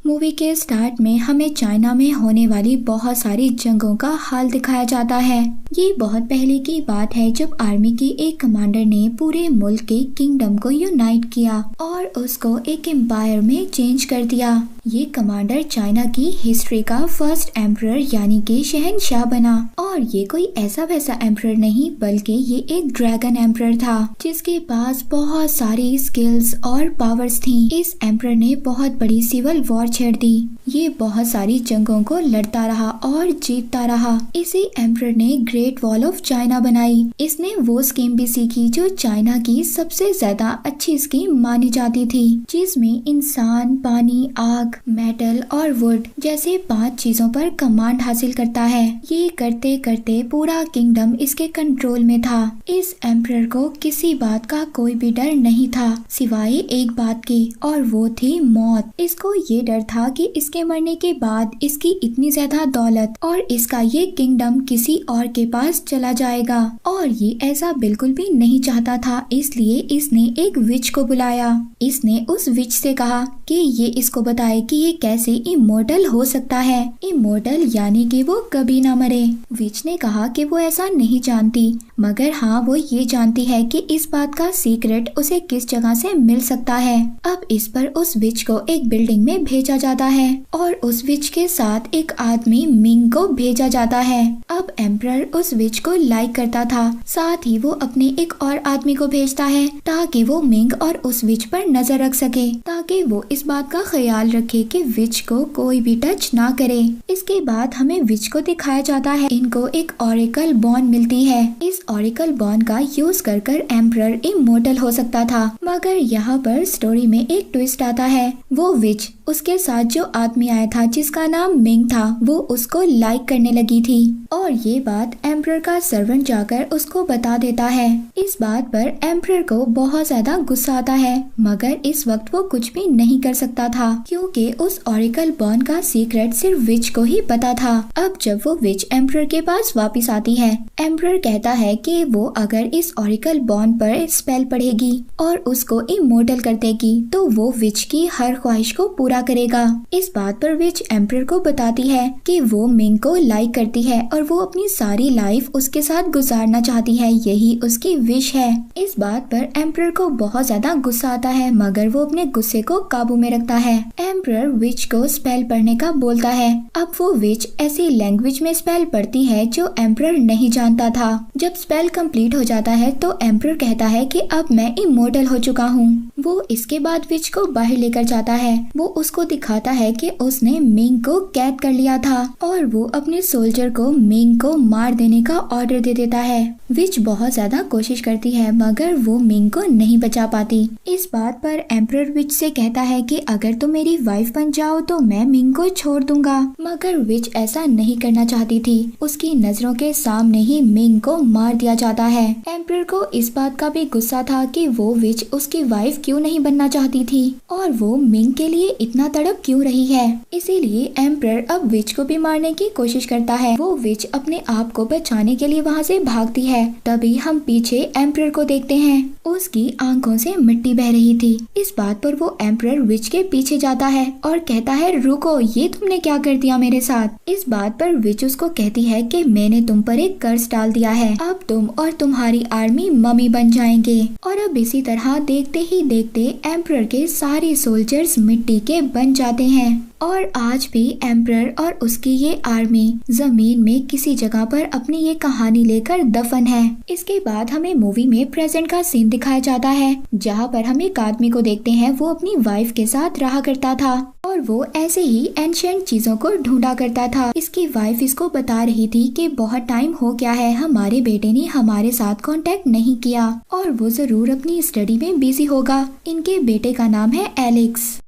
Movie के start में हमें चाइना में होने वाली बहुत सारी जंगों का हाल दिखाया जाता है। ये बहुत पहले की बात है जब आर्मी की एक कमांडर ने पूरे मुल्क के किंगडम को यूनाइट किया और उसको एक एम्पायर में चेंज कर दिया। ये कमांडर चाइना की हिस्ट्री का फर्स्ट एम्परर यानी कि शहंशाह बना और ये कोई ऐसा वैसा एम्परर नहीं बल्कि ये एक ड्रैगन एम्परर था जिसके पास बहुत सारी स्किल्स और पावर्स थी। इस एम्परर ने बहुत बड़ी सिविल वॉर छेड़ दी। ये बहुत सारी जंगों को लड़ता रहा और जीतता रहा। इसी एम्परर ने ग्रेट वॉल ऑफ चाइना बनाई। इसने वो स्कीम भी सीखी जो चाइना की सबसे ज्यादा अच्छी स्कीम मानी जाती थी, जिसमें इंसान, पानी, आग, मेटल और वुड जैसे 5 चीजों पर कमांड हासिल करता है। ये करते करते पूरा किंगडम इसके कंट्रोल में था। इस एम्परर को किसी बात का कोई भी डर नहीं था सिवाय एक बात की, और वो थी मौत। इसको ये डर था कि इसके मरने के बाद इसकी इतनी ज्यादा दौलत और इसका ये किंगडम किसी और के पास चला जाएगा, और ये ऐसा बिल्कुल भी नहीं चाहता था। इसलिए इसने एक विच को बुलाया। इसने उस विच से कहा कि ये इसको बताए कि ये कैसे इमोर्टल हो सकता है। इमोर्टल यानी कि वो कभी ना मरे। विच ने कहा कि वो ऐसा नहीं जानती, मगर हाँ वो ये जानती है कि इस बात का सीक्रेट उसे किस जगह से मिल सकता है। अब इस पर उस विच को एक बिल्डिंग में भेजा जाता है और उस विच के साथ एक आदमी मिंग को भेजा जाता है। अब एम्परर उस विच को लाइक करता था, साथ ही वो अपने एक और आदमी को भेजता है ताकि वो मिंग और उस विच पर नजर रख सके, ताकि वो इस बात का ख्याल रखे कि विच को कोई भी टच ना करे। इसके बाद हमें विच को दिखाया जाता है। इनको एक ऑरेकल बॉन्ड मिलती है। इस ऑरेकल बॉन्ड का यूज कर एम्परर इमोर्टल हो सकता था, मगर यहाँ पर स्टोरी में एक ट्विस्ट आता है। वो विच उसके साथ जो आदमी आया था जिसका नाम मिंग था, वो उसको लाइक करने लगी थी और ये बात एम्परर का सर्वेंट जाकर उसको बता देता है। इस बात पर एम्परर को बहुत ज्यादा गुस्सा आता है, मगर इस वक्त वो कुछ भी नहीं कर सकता था क्योंकि उस ऑरेकल बॉन्ड का सीक्रेट सिर्फ विच को ही पता था। अब जब वो विच एम्परर के पास वापस आती है, एम्परर कहता है कि वो अगर इस ऑरेकल बॉन्ड पर स्पेल पढ़ेगी और उसको इमोर्टल कर देगी तो वो विच की हर ख्वाहिश को पूरा करेगा। इस बात पर विच एम्परर को बताती है कि वो मिंग को लाइक करती है और वो अपनी सारी लाइफ उसके साथ गुजारना चाहती है, यही उसकी विश है। इस बात पर एम्परर को बहुत ज्यादा गुस्सा आता है, मगर वो अपने गुस्से को काबू में रखता है। एम्परर विच को स्पेल पढ़ने का बोलता है। अब वो विच ऐसी लैंग्वेज में स्पेल पढ़ती है जो एम्परर नहीं जानता था। जब स्पेल कंप्लीट हो जाता है तो एम्परर कहता है कि अब मैं इमोर्टल हो चुका हूँ। वो इसके बाद विच को बाहर लेकर जाता है। वो उसको दिखाता है कि उसने मिंग को कैद कर लिया था और वो अपने सोल्जर को मिंग को मार देने का ऑर्डर दे देता है। विच बहुत ज्यादा कोशिश करती है मगर वो मिंग को नहीं बचा पाती। इस बात पर एम्परर विच से कहता है कि अगर तुम मेरी वाइफ बन जाओ तो मैं मिंग को छोड़ दूंगा, मगर विच ऐसा नहीं करना चाहती थी। उसकी नजरों के सामने ही मिंग को मार दिया जाता है। एम्परर को इस बात का भी गुस्सा था कि वो विच उसकी वाइफ क्यों नहीं बनना चाहती थी और वो मिंग के लिए इतना तड़प क्यों रही है। इसीलिए एम्परर अब विच को भी मारने की कोशिश करता है। वो विच अपने आप को बचाने के लिए वहाँ से भागती है। तभी हम पीछे एम्परर को देखते हैं। उसकी आंखों से मिट्टी बह रही थी। इस बात पर वो एम्परर विच के पीछे जाता है और कहता है, रुको, ये तुमने क्या कर दिया मेरे साथ। इस बात पर विच उसको कहती है कि मैंने तुम पर एक कर्ज डाल दिया है, अब तुम और तुम्हारी आर्मी मम्मी बन जाएंगे। और अब इसी तरह देखते ही देखते एम्परर के सारे सोल्जर्स मिट्टी के बन जाते हैं और आज भी एम्परर और उसकी ये आर्मी जमीन में किसी जगह पर अपनी ये कहानी लेकर दफन है। इसके बाद हमें मूवी में प्रेजेंट का सीन दिखाया जाता है, जहाँ पर हम एक आदमी को देखते हैं। वो अपनी वाइफ के साथ रहा करता था और वो ऐसे ही एंशिएंट चीजों को ढूंढा करता था। इसकी वाइफ इसको बता रही थी कि बहुत टाइम हो गया है, हमारे बेटे ने हमारे साथ कांटेक्ट नहीं किया और वो जरूर अपनी स्टडी में बिजी होगा। इनके बेटे का नाम है एलेक्स।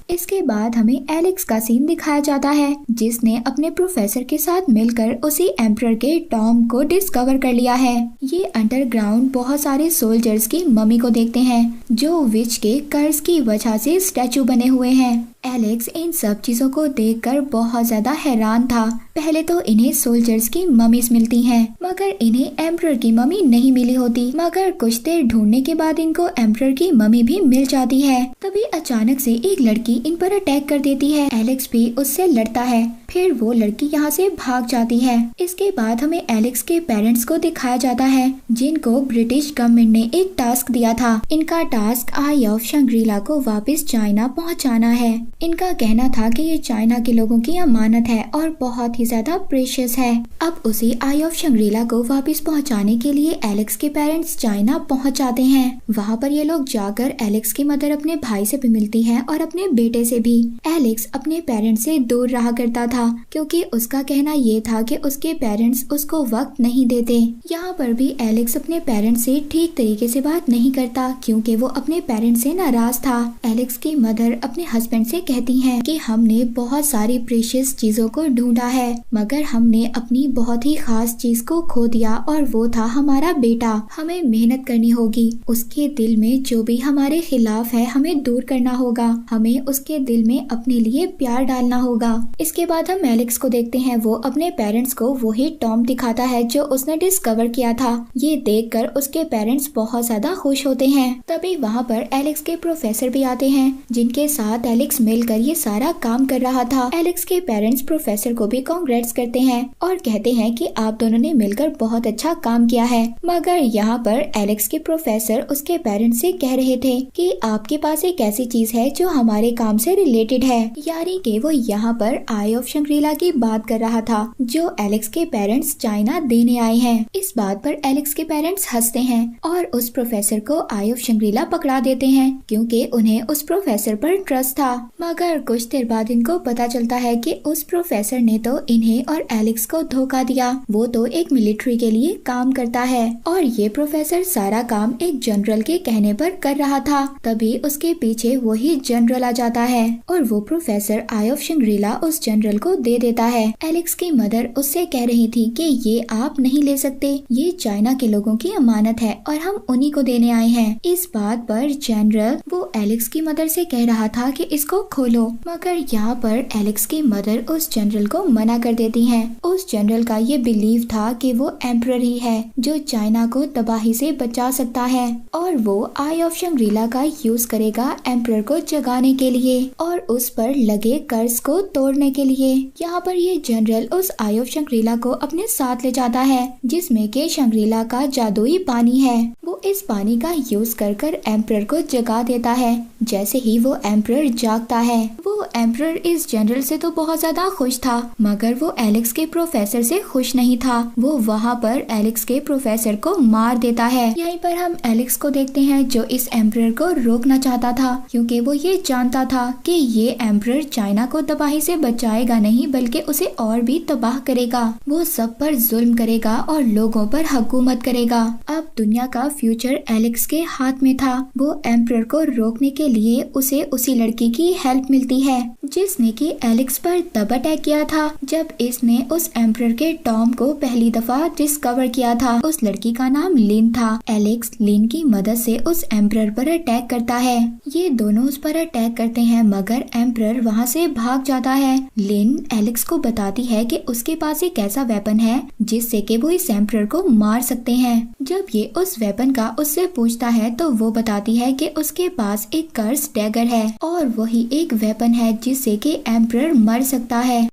इसके बाद हमें एलेक्स का सीन दिखाया जाता है, जिसने अपने प्रोफेसर के साथ मिलकर उसी एम्परर के टॉम को डिस्कवर कर लिया है। ये अंडरग्राउंड बहुत सारे सोल्जर्स की मम्मी को देखते हैं जो विच के कर्ज की वजह से स्टैचू बने हुए हैं। एलेक्स इन सब चीजों को देखकर बहुत ज्यादा हैरान था। पहले तो इन्हें सोल्जर्स की मम्मीज मिलती हैं, मगर इन्हें एम्परर की मम्मी नहीं मिली होती। मगर कुछ देर ढूंढने के बाद इनको एम्परर की मम्मी भी मिल जाती है। तभी अचानक से एक लड़की इन पर अटैक कर देती है। एलेक्स भी उससे लड़ता है, फिर वो लड़की यहाँ से भाग जाती है। इसके बाद हमें एलेक्स के पेरेंट्स को दिखाया जाता है, जिनको ब्रिटिश गवर्नमेंट ने एक टास्क दिया था। इनका टास्क आई ऑफ शंग्रीला को वापस चाइना पहुँचाना है। इनका कहना था कि ये चाइना के लोगों की अमानत है और बहुत ही ज्यादा प्रेशियस है। अब उसी आई ऑफ शंग्रीला को वापस पहुंचाने के लिए एलेक्स के पेरेंट्स चाइना पहुंच जाते हैं। वहां पर ये लोग जाकर एलेक्स की मदर अपने भाई से भी मिलती है और अपने बेटे से भी। एलेक्स अपने पेरेंट्स से दूर रहा करता था, क्योंकि उसका कहना ये था कि उसके पेरेंट्स उसको वक्त नहीं देते। यहाँ पर भी एलेक्स अपने पेरेंट्स से ठीक तरीके से बात नहीं करता, क्योंकि वो अपने पेरेंट्स से नाराज था। एलेक्स की मदर अपने हस्बैंड से कहती हैं कि हमने बहुत सारी प्रेशियस चीजों को ढूंढा है, मगर हमने अपनी बहुत ही खास चीज को खो दिया, और वो था हमारा बेटा। हमें मेहनत करनी होगी, उसके दिल में जो भी हमारे खिलाफ है हमें दूर करना होगा। हमें उसके दिल में अपने लिए प्यार डालना होगा। इसके बाद हम एलेक्स को देखते हैं, वो अपने पेरेंट्स को वही टॉम दिखाता है जो उसने डिस्कवर किया था। ये देखकर उसके पेरेंट्स बहुत ज्यादा खुश होते हैं। तभी वहाँ पर एलेक्स के प्रोफेसर भी आते हैं, जिनके साथ एलेक्स मिलकर ये सारा काम कर रहा था। एलेक्स के पेरेंट्स प्रोफेसर को भी कांग्रेट्स करते हैं और कहते हैं कि आप दोनों ने मिलकर बहुत अच्छा काम किया है। मगर यहाँ पर एलेक्स के प्रोफेसर उसके पेरेंट्स से कह रहे थे कि आपके पास एक ऐसी चीज है जो हमारे काम से रिलेटेड है, यानी कि वो यहाँ पर आई ऑफ शंग्रीला की बात कर रहा था, जो एलेक्स के पेरेंट्स चाइना देने आए हैं। इस बात पर एलेक्स के पेरेंट्स हंसते हैं और उस प्रोफेसर को आई ऑफ शंग्रीला पकड़ा देते हैं, क्योंकि उन्हें उस प्रोफेसर पर ट्रस्ट था। मगर कुछ देर बाद इनको पता चलता है कि उस प्रोफेसर ने तो इन्हें और एलेक्स को धोखा दिया। वो तो एक मिलिट्री के लिए काम करता है और ये प्रोफेसर सारा काम एक जनरल के कहने पर कर रहा था। तभी उसके पीछे वही जनरल आ जाता है और वो प्रोफेसर आई ऑफ शंग्रीला उस जनरल को दे देता है। एलेक्स की मदर उससे कह रही थी कि ये आप नहीं ले सकते, ये चाइना के लोगों की अमानत है और हम उन्हीं को देने आए हैं। इस बात पर जनरल वो एलेक्स की मदर से कह रहा था कि इसको खोलो, मगर यहाँ पर एलेक्स की मदर उस जनरल को मना कर देती हैं। उस जनरल का ये बिलीव था कि वो एम्परर ही है जो चाइना को तबाही से बचा सकता है, और वो आई ऑफ शंग्रीला का यूज करेगा एम्परर को जगाने के लिए और उस पर लगे कर्ज को तोड़ने के लिए। यहाँ पर ये जनरल उस आई ऑफ शंग्रीला को अपने साथ ले जाता है, जिसमें के शंग्रीला का जादुई पानी है। वो इस पानी का यूज कर कर एम्परर को जगा देता है। जैसे ही वो एम्परर जागता है, वो एम्परर इस जनरल से तो बहुत ज्यादा खुश था, मगर वो एलेक्स के प्रोफेसर से खुश नहीं था। वो वहाँ पर एलेक्स के प्रोफेसर को मार देता है। यहीं पर हम एलेक्स को देखते हैं, जो इस एम्परर को रोकना चाहता था, क्योंकि वो ये जानता था कि ये एम्परर चाइना को तबाही से बचाएगा नहीं, बल्कि उसे और भी तबाह करेगा। वो सब पर जुल्म करेगा और लोगों पर हुकूमत करेगा। अब दुनिया का फ्यूचर एलेक्स के हाथ में था। वो एम्परर को रोकने के लिए उसे उसी लड़की की हेल्प मिलती है, जिसने कि एलेक्स पर तब अटैक किया था जब इसने उस एम्परर के टॉम को पहली दफा डिस्कवर किया था। उस लड़की का नाम लिन था। एलेक्स लिन की मदद से उस एम्परर पर अटैक करता है। ये दोनों उस पर अटैक करते हैं, मगर एम्परर वहाँ से भाग जाता है। लिन एलेक्स को बताती है कि उसके पास एक ऐसा वेपन है जिससे कि वो इस एम्परर को मार सकते हैं। जब ये उस वेपन का उससे पूछता है तो वो बताती है कि उसके पास एक कर्स डैगर है और वही एक वेपन है जिससे कि एम्परर मर सकता है।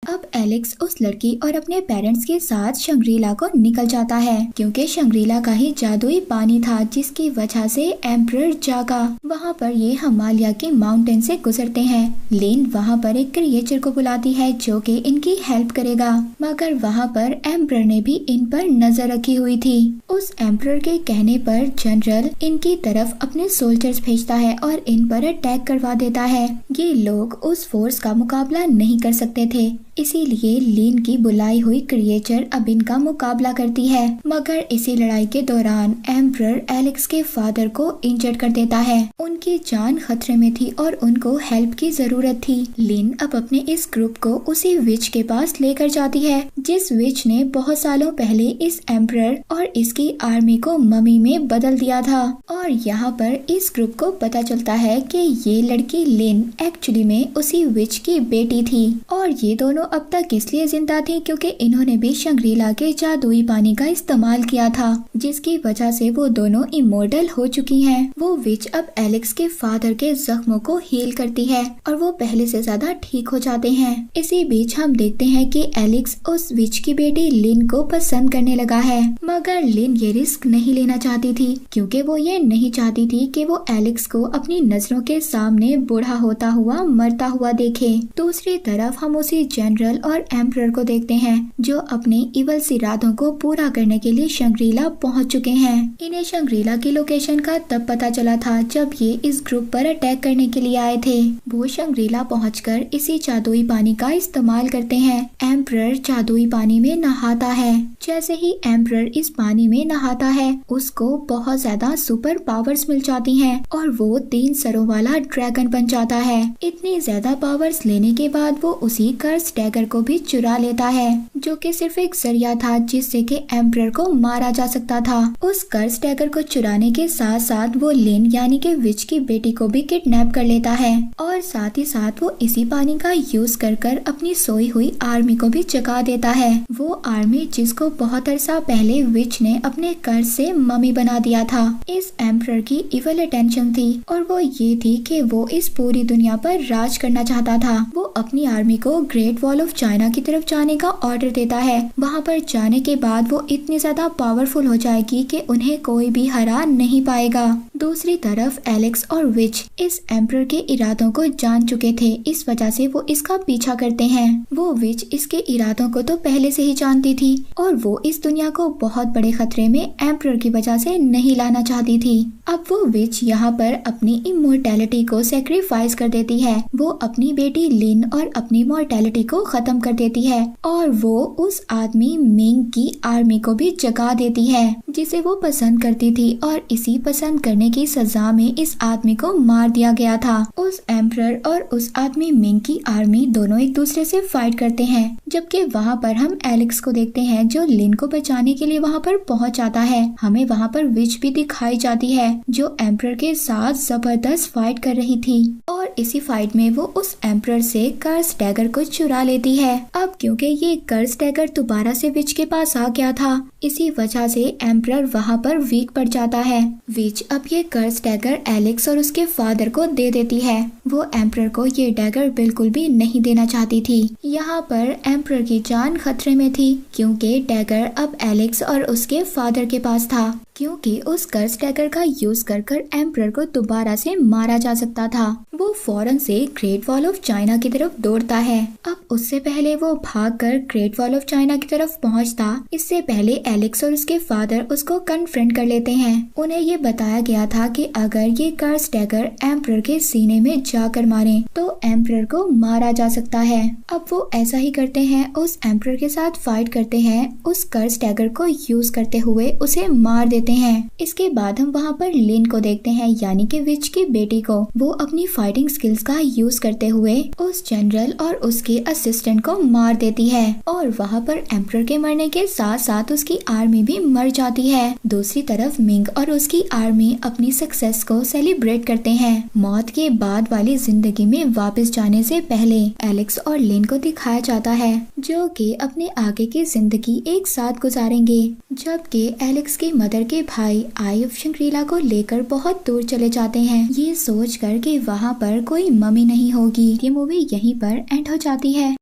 अब एलेक्स उस लड़की और अपने पेरेंट्स के साथ शंग्रीला को निकल जाता है, क्योंकि शंग्रीला का ही जादुई पानी था जिसकी वजह से एम्परर जागा। वहाँ पर ये हिमालय के माउंटेन से गुजरते हैं। लेन वहाँ पर एक क्रिएचर को बुलाती है जो कि इनकी हेल्प करेगा, मगर वहाँ पर एम्परर ने भी इन पर नजर रखी हुई थी। उस एम्परर के कहने पर जनरल इनकी तरफ अपने सोल्जर्स भेजता है और इन पर अटैक करवा देता है। ये लोग उस फोर्स का मुकाबला नहीं कर सकते थे, इसीलिए लिन की बुलाई हुई क्रिएचर अब इनका मुकाबला करती है, मगर इसी लड़ाई के दौरान एम्परर एलेक्स के फादर को इंजर्ड कर देता है। उनकी जान खतरे में थी और उनको हेल्प की जरूरत थी। लिन अब अपने इस ग्रुप को उसी विच के पास लेकर जाती है जिस विच ने बहुत सालों पहले इस एम्परर और इसकी आर्मी को ममी में बदल दिया था। और यहाँ पर इस ग्रुप को पता चलता है कि ये लड़की लिन एक्चुअली में उसी विच की बेटी थी और ये दोनों अब तक इसलिए जिंदा थी क्योंकि इन्होंने भी शंग्रीला के जादुई पानी का इस्तेमाल किया था, जिसकी वजह से वो दोनों इमोर्टल हो चुकी हैं। वो विच अब एलेक्स के फादर के जख्मों को हील करती है और वो पहले से ज्यादा ठीक हो जाते हैं। इसी बीच हम देखते हैं कि एलेक्स उस विच की बेटी लिन को पसंद करने लगा है, मगर लिन ये रिस्क नहीं लेना चाहती थी क्योंकि वो ये नहीं चाहती थी कि वो एलेक्स को अपनी नजरों के सामने बूढ़ा होता हुआ मरता हुआ देखे। दूसरी तरफ हम उसी जनरल और एम्परर को देखते हैं जो अपने इवल इरादों को पूरा करने के लिए शंग्रीला पहुंच चुके हैं। इन्हें शंग्रीला की लोकेशन का तब पता चला था जब ये इस ग्रुप पर अटैक करने के लिए आए थे। वो शंग्रीला पहुंचकर इसी जादुई पानी का इस्तेमाल करते हैं। एम्परर जादुई पानी में नहाता है। जैसे ही एम्परर इस पानी में नहाता है उसको बहुत ज्यादा सुपर पावर्स मिल जाती हैं और वो 3 सरों वाला ड्रैगन बन जाता है। इतनी ज्यादा पावर्स लेने के बाद वो उसी कर्स डैगर को भी चुरा लेता है जो कि सिर्फ एक जरिया था जिससे कि एम्परर को मारा जा सकता था। उस कर्स डैगर को चुराने के साथ साथ वो लिन यानी कि विच की बेटी को भी किडनैप कर लेता है और साथ ही साथ वो इसी पानी का यूज कर अपनी सोई हुई आर्मी को भी जगा देता है। वो आर्मी जिसको बहुत अरसा पहले विच ने अपने कर्ज से मम्मी बना दिया था। इस एम्परर की इवल अटेंशन थी और वो ये थी कि वो इस पूरी दुनिया पर राज करना चाहता था। वो अपनी आर्मी को ग्रेट वॉल ऑफ चाइना की तरफ जाने का ऑर्डर देता है। वहाँ पर जाने के बाद वो इतनी ज्यादा पावरफुल हो जाएगी कि उन्हें कोई भी हरा नहीं पाएगा। दूसरी तरफ एलेक्स और विच इस एम्परर के इरादों को जान चुके थे, इस वजह से वो इसका पीछा करते हैं। वो विच इसके इरादों को तो पहले से ही जानती थी और वो इस दुनिया को बहुत बड़े खतरे में एम्परर की वजह से नहीं लाना चाहती थी। अब वो विच यहाँ पर अपनी इमोर्टैलिटी को सेक्रीफाइस कर देती है। वो अपनी बेटी लिन और अपनी मॉर्टैलिटी को खत्म कर देती है और वो उस आदमी मिंग की आर्मी को भी जगा देती है जिसे वो पसंद करती थी और इसी पसंद करने की सजा में इस आदमी को मार दिया गया था। उस एम्परर और उस आदमी मिंग की आर्मी दोनों एक दूसरे से फाइट करते हैं, जबकि वहाँ पर हम एलेक्स को देखते हैं जो लिन को बचाने के लिए वहाँ पर पहुँच जाता है। हमें वहाँ पर विच भी दिखाई जाती है जो एम्परर के साथ जबरदस्त फाइट कर रही थी और इसी फाइट में वो उस एम्परर से कर्स डैगर को चुरा लेती है। अब क्योंकि ये कर्स डैगर दोबारा से विच के पास आ गया था, इसी वजह से एम्परर वहाँ पर वीक पड़ जाता है। विच अब ये कर्स डैगर एलेक्स और उसके फादर को दे देती है। वो एम्परर को ये डैगर बिल्कुल भी नहीं देना चाहती थी। यहाँ पर एम्परर की जान खतरे में थी क्योंकि डैगर अब एलेक्स और उसके फादर के पास था, क्योंकि उस कर्स डैगर का यूज कर एम्परर को दोबारा से मारा जा सकता था। वो फौरन से ग्रेट वॉल ऑफ चाइना की तरफ दौड़ता है। अब उससे पहले वो भागकर ग्रेट वॉल ऑफ चाइना की तरफ पहुंचता, इससे पहले एलेक्स और उसके फादर उसको कन्फ्रंट कर लेते हैं। उन्हें ये बताया गया था कि अगर ये कर्स डैगर एम्परर के सीने में जाकर मारे तो एम्परर को मारा जा सकता है। अब वो ऐसा ही करते हैं, उस एम्परर के साथ फाइट करते हैं, उस कर्स डैगर को यूज करते हुए उसे मार देते हैं। इसके बाद हम वहाँ पर लिन को देखते हैं यानी कि विच की बेटी को। वो अपनी फाइटिंग स्किल्स का यूज करते हुए उस जनरल और उसके असिस्टेंट को मार देती है और वहाँ पर एम्परर के मरने के साथ साथ उसकी आर्मी भी मर जाती है। दूसरी तरफ मिंग और उसकी आर्मी अपनी सक्सेस को सेलिब्रेट करते हैं। मौत के बाद वाली जिंदगी में वापस जाने से पहले एलेक्स और लिन को दिखाया जाता है जो कि अपने आगे की जिंदगी एक साथ गुजारेंगे, जबकि एलेक्स के मदर के भाई आई ऑफ शंग्रीला को लेकर बहुत दूर चले जाते हैं, ये सोचकर कि वहाँ पर कोई मम्मी नहीं होगी। ये मूवी यहीं पर एंड हो जाती है।